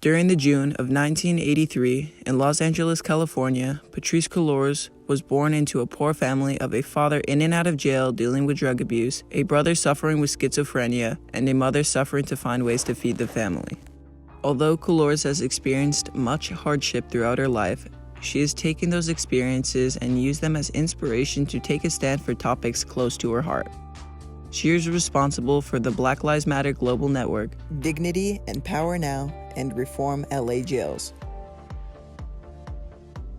During the June of 1983, in Los Angeles, California, Patrisse Cullors was born into a poor family of a father in and out of jail dealing with drug abuse, a brother suffering with schizophrenia, and a mother suffering to find ways to feed the family. Although Cullors has experienced much hardship throughout her life, she has taken those experiences and used them as inspiration to take a stand for topics close to her heart. She is responsible for the Black Lives Matter Global Network, Dignity and Power Now, and Reform LA Jails.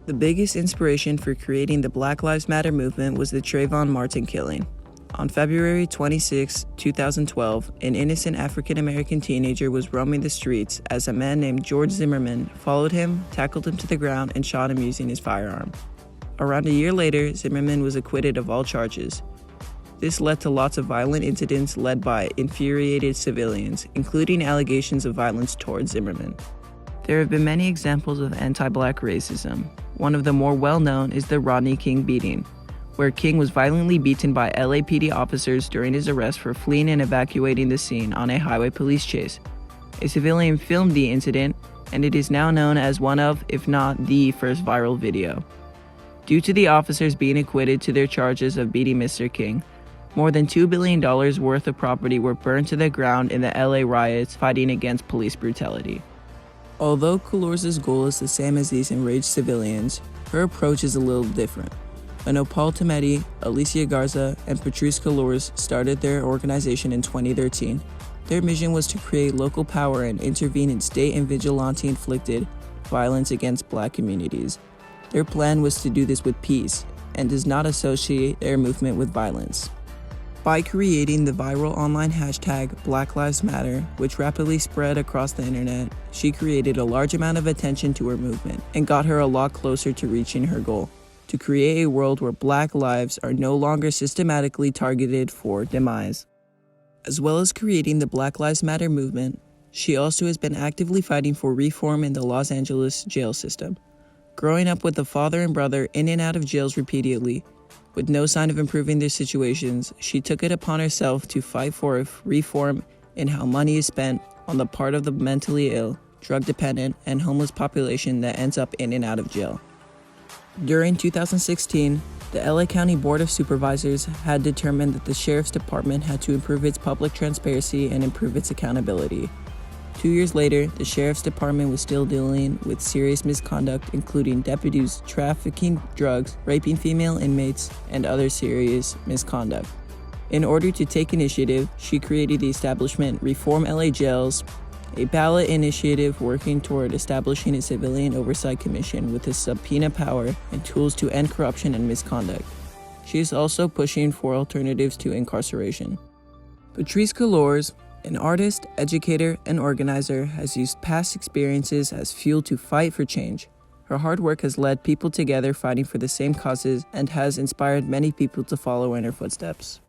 The biggest inspiration for creating the Black Lives Matter movement was the Trayvon Martin killing. On February 26, 2012, an innocent African-American teenager was roaming the streets as a man named George Zimmerman followed him, tackled him to the ground, and shot him using his firearm. Around a year later, Zimmerman was acquitted of all charges. This led to lots of violent incidents led by infuriated civilians, including allegations of violence towards Zimmerman. There have been many examples of anti-black racism. One of the more well-known is the Rodney King beating, where King was violently beaten by LAPD officers during his arrest for fleeing and evacuating the scene on a highway police chase. A civilian filmed the incident, and it is now known as one of, if not the first viral video. Due to the officers being acquitted to their charges of beating Mr. King, more than $2 billion worth of property were burned to the ground in the LA riots fighting against police brutality. Although Cullors' goal is the same as these enraged civilians, her approach is a little different. When Paul Tometi, Alicia Garza, and Patrisse Cullors started their organization in 2013, their mission was to create local power and intervene in state and vigilante-inflicted violence against black communities. Their plan was to do this with peace and does not associate their movement with violence. By creating the viral online hashtag Black Lives Matter, which rapidly spread across the internet, she created a large amount of attention to her movement and got her a lot closer to reaching her goal, to create a world where black lives are no longer systematically targeted for demise. As well as creating the Black Lives Matter movement, she also has been actively fighting for reform in the Los Angeles jail system. Growing up with a father and brother in and out of jails repeatedly, with no sign of improving their situations, she took it upon herself to fight for reform in how money is spent on the part of the mentally ill, drug-dependent, and homeless population that ends up in and out of jail. During 2016, the LA County Board of Supervisors had determined that the Sheriff's Department had to improve its public transparency and improve its accountability. 2 years later, the Sheriff's Department was still dealing with serious misconduct, including deputies trafficking drugs, raping female inmates, and other serious misconduct. In order to take initiative, she created the establishment Reform LA Jails, a ballot initiative working toward establishing a civilian oversight commission with a subpoena power and tools to end corruption and misconduct. She is also pushing for alternatives to incarceration. Patrisse Cullors, an artist, educator, and organizer, has used past experiences as fuel to fight for change. Her hard work has led people together fighting for the same causes and has inspired many people to follow in her footsteps.